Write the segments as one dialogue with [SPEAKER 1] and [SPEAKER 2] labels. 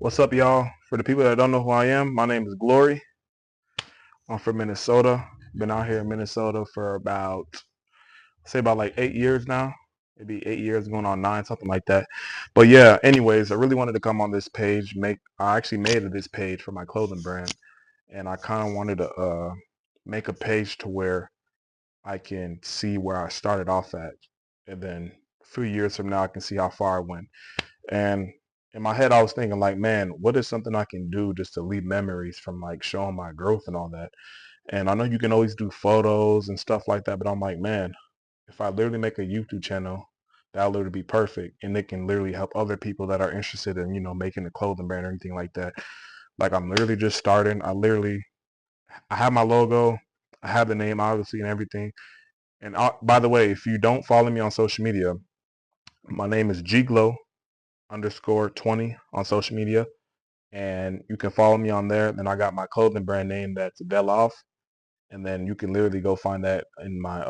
[SPEAKER 1] What's up, y'all? For the people that don't know who I am, my name is Glory. I'm from Minnesota. Been out here in Minnesota for about like 8 years now. Maybe 8 years, going on 9, something like that. But yeah, anyways, I really wanted to come on this page. I actually made this page for my clothing brand, and I kind of wanted to make a page to where I can see where I started off at, and then a few years from now, I can see how far I went. And in my head, I was thinking like, man, what is something I can do just to leave memories from like showing my growth and all that? And I know you can always do photos and stuff like that, but I'm like, man, if I literally make a YouTube channel, that'll literally be perfect. And it can literally help other people that are interested in, making a clothing brand or anything like that. Like I'm literally just starting. I have my logo. I have the name obviously and everything. And by the way, if you don't follow me on social media, my name is _20 on social media, and you can follow me on there. Then I got my clothing brand name, that's VEILØFF, and then you can literally go find that in my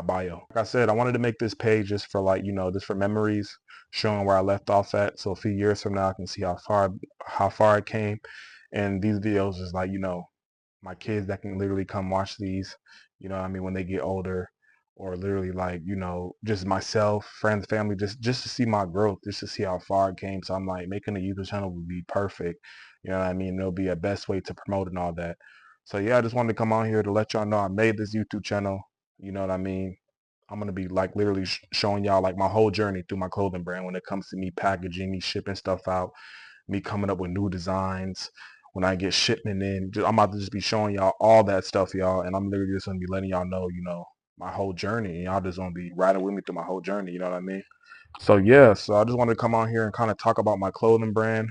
[SPEAKER 1] bio. Like I said, I wanted to make this page just for like, just for memories, showing where I left off at. So a few years from now, I can see how far I came. And these videos is like, my kids that can literally come watch these, what I mean, when they get older, or literally like, just myself, friends, family, just to see my growth, just to see how far I came. So I'm like, making a YouTube channel would be perfect. You know what I mean? It'll be a best way to promote and all that. So yeah, I just wanted to come on here to let y'all know I made this YouTube channel. You know what I mean? I'm gonna be like literally showing y'all like my whole journey through my clothing brand when it comes to me packaging, me shipping stuff out, me coming up with new designs, when I get shipment in. I'm about to just be showing y'all all that stuff, y'all, and I'm literally just gonna be letting y'all know, my whole journey, and y'all just gonna be riding with me through my whole journey. You know what I mean? So yeah, so I just wanted to come on here and kind of talk about my clothing brand,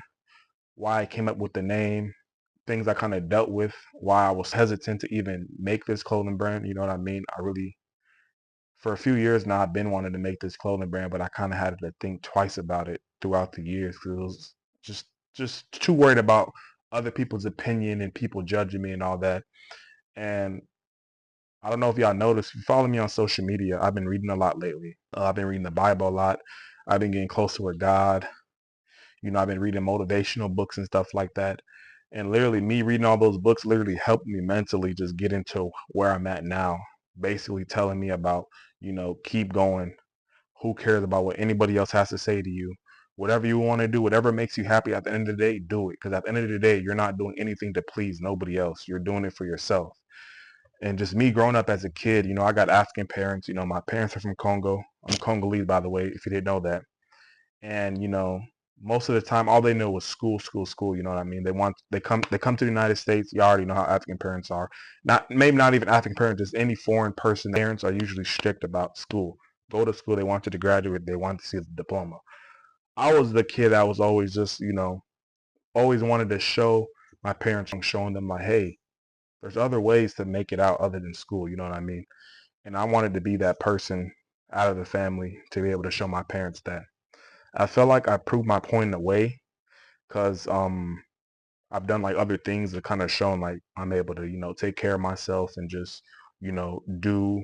[SPEAKER 1] why I came up with the name, things I kind of dealt with, why I was hesitant to even make this clothing brand. You know what I mean? For a few years now, I've been wanting to make this clothing brand, but I kind of had to think twice about it throughout the years because it was just just too worried about other people's opinion and people judging me and all that. And I don't know if y'all noticed, if you follow me on social media, I've been reading a lot lately. I've been reading the Bible a lot. I've been getting closer with God. I've been reading motivational books and stuff like that. And literally, me reading all those books literally helped me mentally just get into where I'm at now. Basically, telling me about, keep going. Who cares about what anybody else has to say to you? Whatever you want to do, whatever makes you happy at the end of the day, do it. Because at the end of the day, you're not doing anything to please nobody else. You're doing it for yourself. And just me growing up as a kid, I got African parents. My parents are from Congo. I'm Congolese, by the way, if you didn't know that. And most of the time, all they know was school, school, school. You know what I mean? They come to the United States. You already know how African parents are. Not maybe not even African parents, just any foreign person. Parents are usually strict about school. Go to school. They want you to graduate. They want to see the diploma. I was the kid that was always just, always wanted to show my parents, showing them like, hey, there's other ways to make it out other than school. You know what I mean? And I wanted to be that person out of the family to be able to show my parents that. I felt like I proved my point in a way because I've done like other things that kind of shown like I'm able to, take care of myself and just, do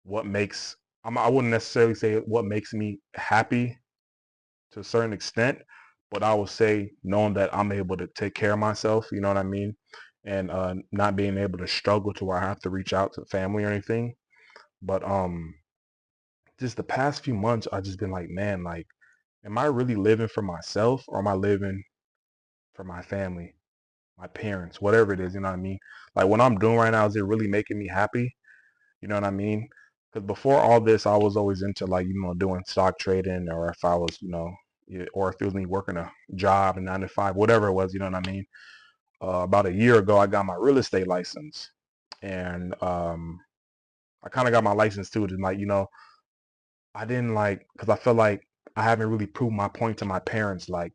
[SPEAKER 1] what makes I wouldn't necessarily say what makes me happy to a certain extent, but I would say knowing that I'm able to take care of myself, you know what I mean? And not being able to struggle to where I have to reach out to family or anything. But just the past few months I've just been like, man, like, am I really living for myself or am I living for my family, my parents, whatever it is, you know what I mean? Like what I'm doing right now, is it really making me happy? You know what I mean? Because before all this, I was always into like, doing stock trading, or if I was, or if it was me working a job, a 9 to 5, whatever it was, you know what I mean? About a year ago, I got my real estate license. And I kind of got my license too, to like, I didn't like, because I feel like I haven't really proved my point to my parents. Like,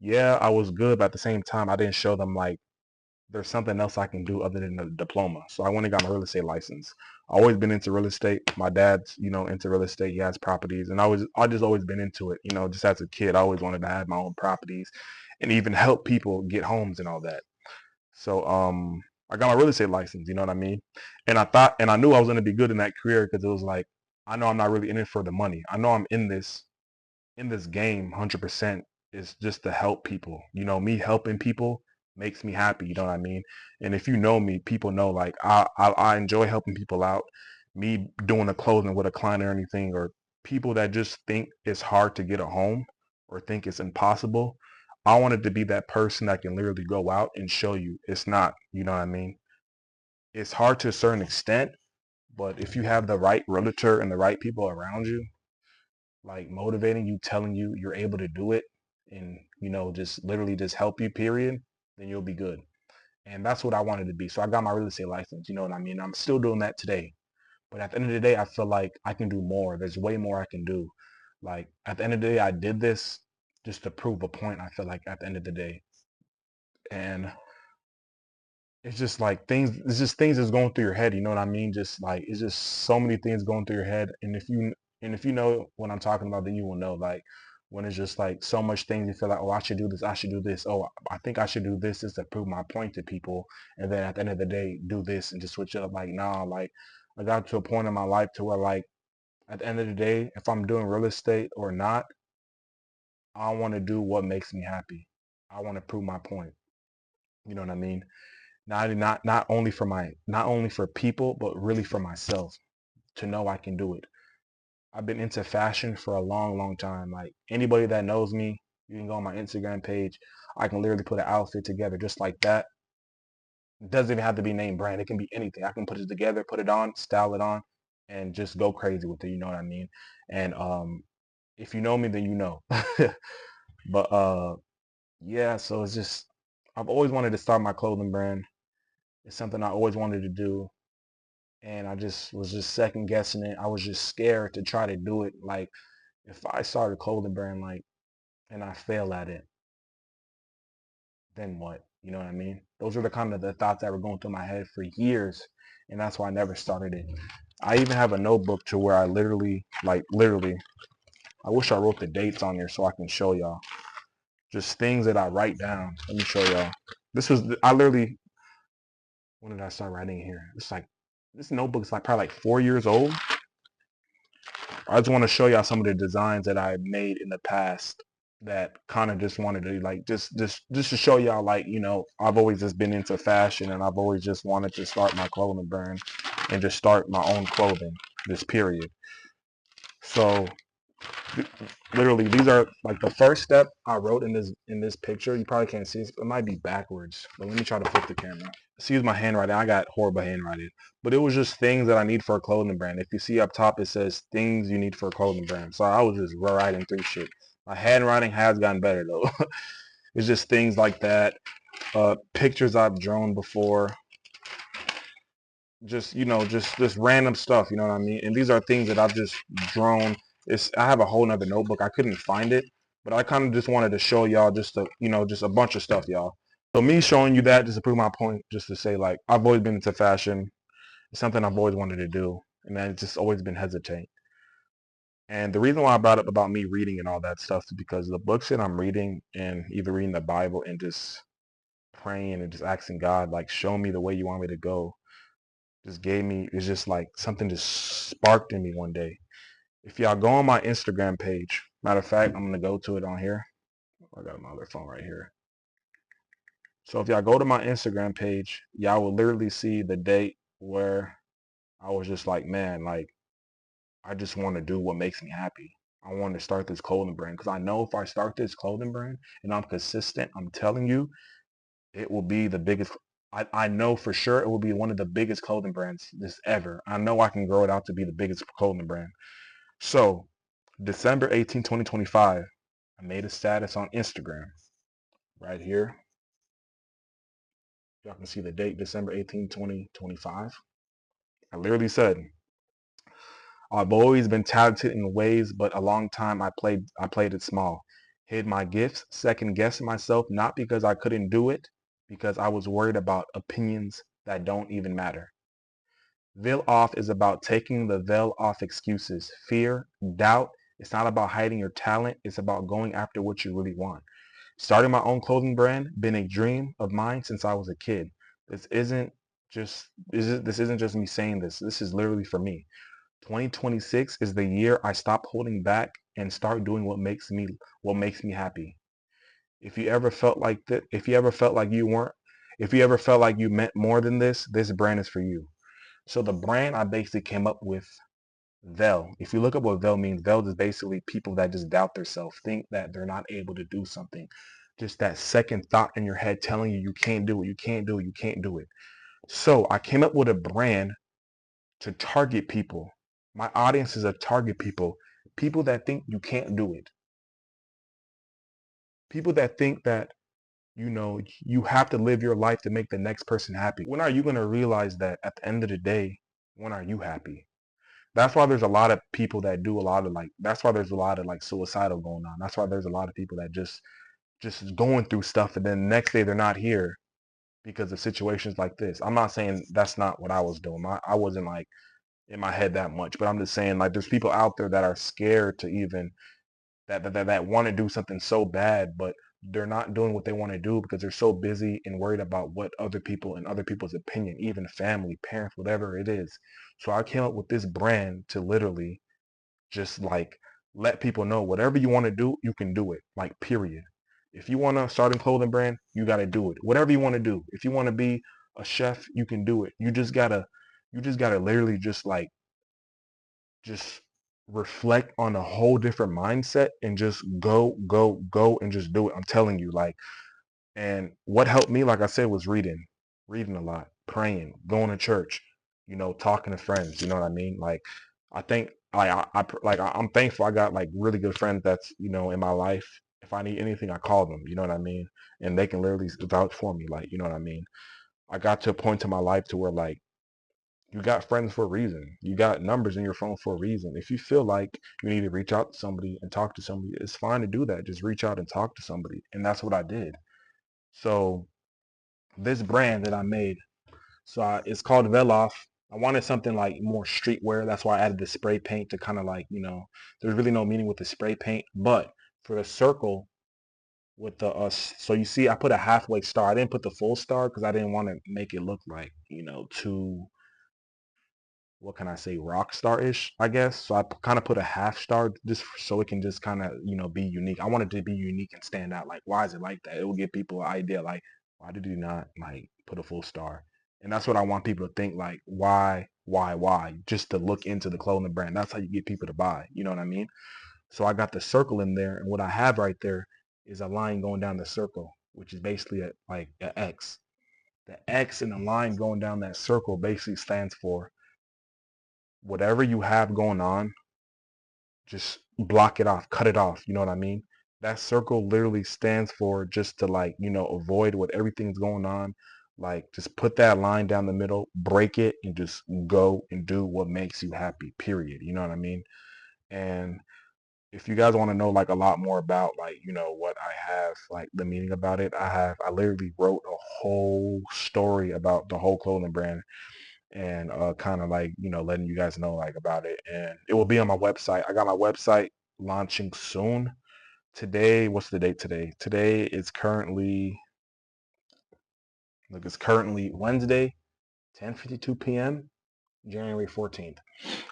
[SPEAKER 1] yeah, I was good, but at the same time, I didn't show them like there's something else I can do other than a diploma. So I went and got my real estate license. I always been into real estate. My dad's, into real estate. He has properties, and I just always been into it. Just as a kid, I always wanted to have my own properties, and even help people get homes and all that. So I got my real estate license. You know what I mean? And I knew I was gonna be good in that career because it was like, I know I'm not really in it for the money. I know I'm in this game 100%. is just to help people. You know, me helping people makes me happy. You know what I mean? And if you know me, people know like I enjoy helping people out. Me doing a clothing with a client or anything, or people that just think it's hard to get a home or think it's impossible. I wanted to be that person that can literally go out and show you it's not. You know what I mean? It's hard to a certain extent, but if you have the right realtor and the right people around you, like motivating you, telling you you're able to do it, and you know, just literally just help you, period, then you'll be good. And that's what I wanted to be. So I got my real estate license. You know what I mean? I'm still doing that today. But at the end of the day, I feel like I can do more. There's way more I can do. Like at the end of the day, I did this just to prove a point. I feel like at the end of the day, and it's just like things. It's just things that's going through your head. You know what I mean? Just like it's just so many things going through your head. And if you know what I'm talking about, then you will know. Like when it's just like so much things, you feel like, oh, I should do this. I should do this. Oh, I think I should do this just to prove my point to people. And then at the end of the day, do this and just switch it up. Like nah, like I got to a point in my life to where like at the end of the day, if I'm doing real estate or not, I want to do what makes me happy. I want to prove my point. You know what I mean? Not only for not only for people, but really for myself to know I can do it. I've been into fashion for a long, long time. Like anybody that knows me, you can go on my Instagram page. I can literally put an outfit together just like that. It doesn't even have to be name brand. It can be anything. I can put it together, put it on, style it on, and just go crazy with it. You know what I mean? And if you know me, then you know. But yeah, so it's just I've always wanted to start my clothing brand. It's something I always wanted to do, and I just was just second guessing it. I was just scared to try to do it. Like if I start a clothing brand, like and I fail at it, then what? You know what I mean? Those are the kind of the thoughts that were going through my head for years, and that's why I never started it. I even have a notebook to where I literally, like literally, I wish I wrote the dates on here so I can show y'all. Just things that I write down. Let me show y'all. I literally, when did I start writing here? It's like, this notebook is like probably like 4 years old. I just want to show y'all some of the designs that I made in the past that kind of just wanted to like just to show y'all like you know I've always just been into fashion and I've always just wanted to start my clothing brand and just start my own clothing this period. So literally these are like the first step I wrote in this picture. You probably can't see it. It might be backwards, but let me try to flip the camera. Excuse my handwriting. I got horrible handwriting. But it was just things that I need for a clothing brand. If you see up top, it says things you need for a clothing brand. So I was just writing through shit. My handwriting has gotten better though. It's just things like that. Pictures I've drawn before. Just you know, just random stuff. You know what I mean? And these are things that I've just drawn. I have a whole nother notebook. I couldn't find it, but I kind of just wanted to show y'all just just a bunch of stuff, y'all. So me showing you that just to prove my point, just to say like I've always been into fashion. It's something I've always wanted to do, and I've just always been hesitant. And the reason why I brought up about me reading and all that stuff is because the books that I'm reading and either reading the Bible and just praying and just asking God, like, show me the way you want me to go, just gave me, it's just like something just sparked in me one day. If y'all go on my Instagram page, matter of fact, I'm going to go to it on here. I got my other phone right here. So if y'all go to my Instagram page, y'all will literally see the date where I was just like, man, like, I just want to do what makes me happy. I want to start this clothing brand because I know if I start this clothing brand and I'm consistent, I'm telling you, it will be the biggest. I know for sure it will be one of the biggest clothing brands this ever. I know I can grow it out to be the biggest clothing brand. So December 18, 2025, I made a status on Instagram right here. Y'all can see the date, December 18, 2025. I literally said, I've always been talented in ways, but a long time I played it small. Hid my gifts, second guessing myself, not because I couldn't do it, because I was worried about opinions that don't even matter. Veil off is about taking the veil off excuses, fear, doubt. It's not about hiding your talent. It's about going after what you really want. Starting my own clothing brand, been a dream of mine since I was a kid. This isn't this isn't just me saying this. This is literally for me. 2026 is the year I stop holding back and start doing what makes me happy. If you ever felt like that, if you ever felt like you weren't, if you ever felt like you meant more than this brand is for you. So the brand I basically came up with, VEILØFF. If you look up what VEILØFF means, VEILØFF is basically people that just doubt themselves, think that they're not able to do something. Just that second thought in your head telling you you can't do it, you can't do it, you can't do it. So I came up with a brand to target people. My audience is a target people. People that think you can't do it. People that think that, you have to live your life to make the next person happy. When are you going to realize that at the end of the day, when are you happy? That's why there's a lot of people that do a lot of that's why there's a lot of suicidal going on. That's why there's a lot of people that just going through stuff and then the next day they're not here because of situations like this. I'm not saying that's not what I was doing. I wasn't in my head that much, but I'm just saying there's people out there that are scared to even that want to do something so bad, but they're not doing what they want to do because they're so busy and worried about what other people and other people's opinion, even family, parents, whatever it is. So I came up with this brand to literally just let people know whatever you want to do, you can do it. Period. If you want to start a clothing brand, you got to do it. Whatever you want to do. If you want to be a chef, you can do it. You just gotta literally just reflect on a whole different mindset and just go and just do it. I'm telling you, and what helped me, like I said, was reading a lot, praying, going to church, talking to friends. You know what I mean? I think, I'm thankful I got really good friends that's in my life. If I need anything, I call them. You know what I mean? And they can literally vouch for me. You know what I mean? I got to a point in my life to where you got friends for a reason. You got numbers in your phone for a reason. If you feel like you need to reach out to somebody and talk to somebody, it's fine to do that. Just reach out and talk to somebody. And that's what I did. So this brand that I made, it's called VEILØFF. I wanted something more streetwear. That's why I added the spray paint to kind of there's really no meaning with the spray paint. But for the circle with so you see, I put a halfway star. I didn't put the full star because I didn't want to make it look too, what can I say, rock star-ish, I guess. So I kind of put a half star just so it can just kind of, be unique. I wanted to be unique and stand out. Why is it like that? It will give people an idea, why did you not put a full star? And that's what I want people to think, why? Just to look into the clothing brand. That's how you get people to buy. You know what I mean? So I got the circle in there, and what I have right there is a line going down the circle, which is basically an X. The X and the line going down that circle basically stands for whatever you have going on, just block it off, cut it off. You know what I mean? That circle literally stands for just to avoid what everything's going on. Just put that line down the middle, break it, and just go and do what makes you happy, period. You know what I mean? And if you guys want to know a lot more about what I have, the meaning about it, I literally wrote a whole story about the whole clothing brand and kind of letting you guys know about it, and it will be on my website. I got my website launching soon. Today, what's the date today? Today is currently, look, it's currently Wednesday, 10:52 p.m., January 14th.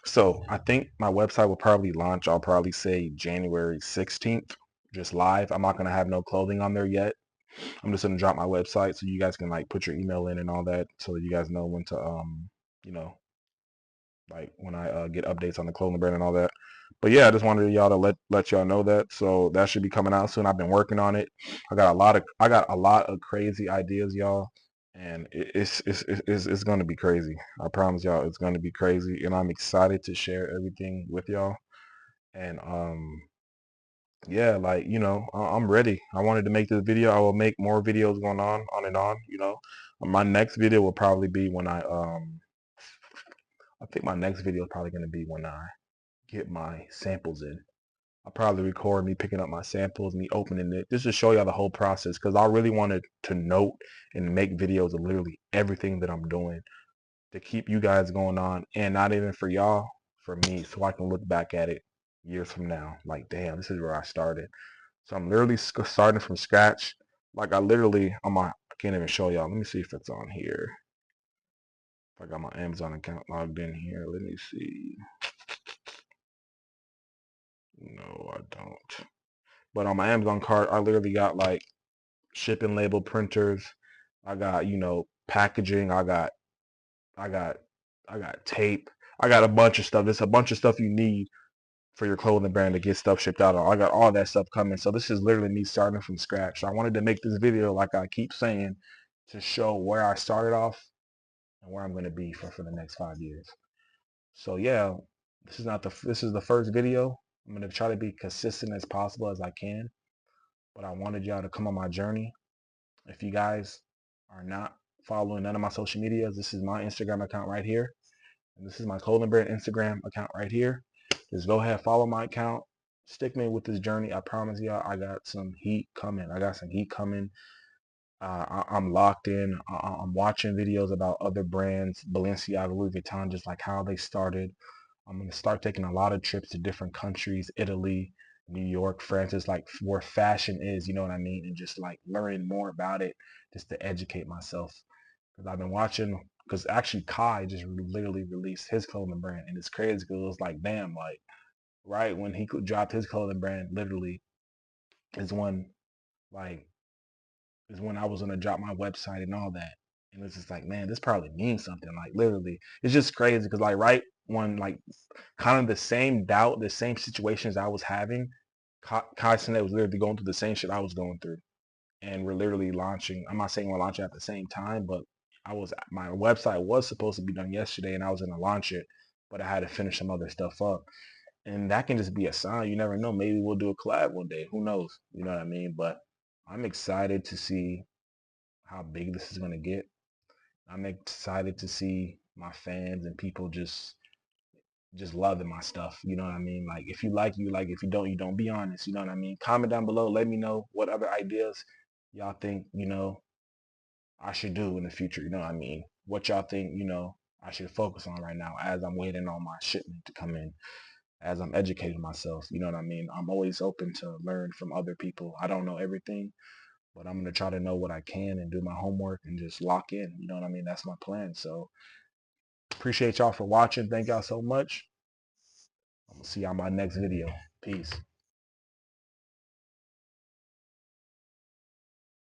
[SPEAKER 1] So I think my website will probably launch, I'll probably say January 16th, just live. I'm not going to have no clothing on there yet. I'm just going to drop my website so you guys can put your email in and all that, so you guys know when to you know when I get updates on the clothing brand and all that. But yeah, I just wanted y'all to let y'all know that. So that should be coming out soon. I've been working on it. I got a lot of crazy ideas, y'all, and it's gonna be crazy. I promise y'all, it's gonna be crazy, and I'm excited to share everything with y'all. And yeah, I'm ready. I wanted to make this video. I will make more videos going on and on. My next video will probably be when I think my next video is probably going to be when I get my samples in. I'll probably record me picking up my samples, me opening it, just to show y'all the whole process, because I really wanted to note and make videos of literally everything that I'm doing to keep you guys going on, and not even for y'all, for me, so I can look back at it years from now. Damn, this is where I started. So I'm literally starting from scratch. I can't even show y'all. Let me see if it's on here. If I got my Amazon account logged in here, let me see. No, I don't. But on my Amazon card, I literally got shipping label printers. I got, packaging. I got I got tape. I got a bunch of stuff. There's a bunch of stuff you need for your clothing brand to get stuff shipped out. I got all that stuff coming. So this is literally me starting from scratch. So I wanted to make this video, like I keep saying, to show where I started off and where I'm going to be for the next 5 years. So yeah, this is the first video. I'm going to try to be consistent as possible as I can. But I wanted y'all to come on my journey. If you guys are not following none of my social medias, this is my Instagram account right here. And this is my clothing brand Instagram account right here. Just go ahead, follow my account. Stick me with this journey. I promise y'all, I got some heat coming. I'm locked in. I'm watching videos about other brands, Balenciaga, Louis Vuitton, just like how they started. I'm going to start taking a lot of trips to different countries, Italy, New York, France. It's like where fashion is, you know what I mean? And just like learning more about it just to educate myself. Because I've been watching, because actually Kai just literally released his clothing brand. And it's crazy because it was like, damn, like, right when he dropped his clothing brand, literally is when, like, is when I was going to drop my website and all that. And it's just like, man, this probably means something. Like, literally, it's just crazy because, like, right when, like, kind of the same doubt, the same situations I was having, Kai Cenat was literally going through the same shit I was going through. And we're literally launching. I'm not saying we're launching at the same time, but my website was supposed to be done yesterday and I was going to launch it, but I had to finish some other stuff up. And that can just be a sign. You never know. Maybe we'll do a collab one day. Who knows? You know what I mean? But I'm excited to see how big this is going to get. I'm excited to see my fans and people just loving my stuff. You know what I mean? Like, if you like, you like. If you don't, you don't. Be honest. You know what I mean? Comment down below. Let me know what other ideas y'all think, I should do in the future. You know what I mean? What y'all think, I should focus on right now as I'm waiting on my shipment to come in, as I'm educating myself. You know what I mean? I'm always open to learn from other people. I don't know everything, but I'm going to try to know what I can and do my homework and just lock in. You know what I mean? That's my plan. So appreciate y'all for watching. Thank y'all so much. I'm going to see y'all in my next video. Peace.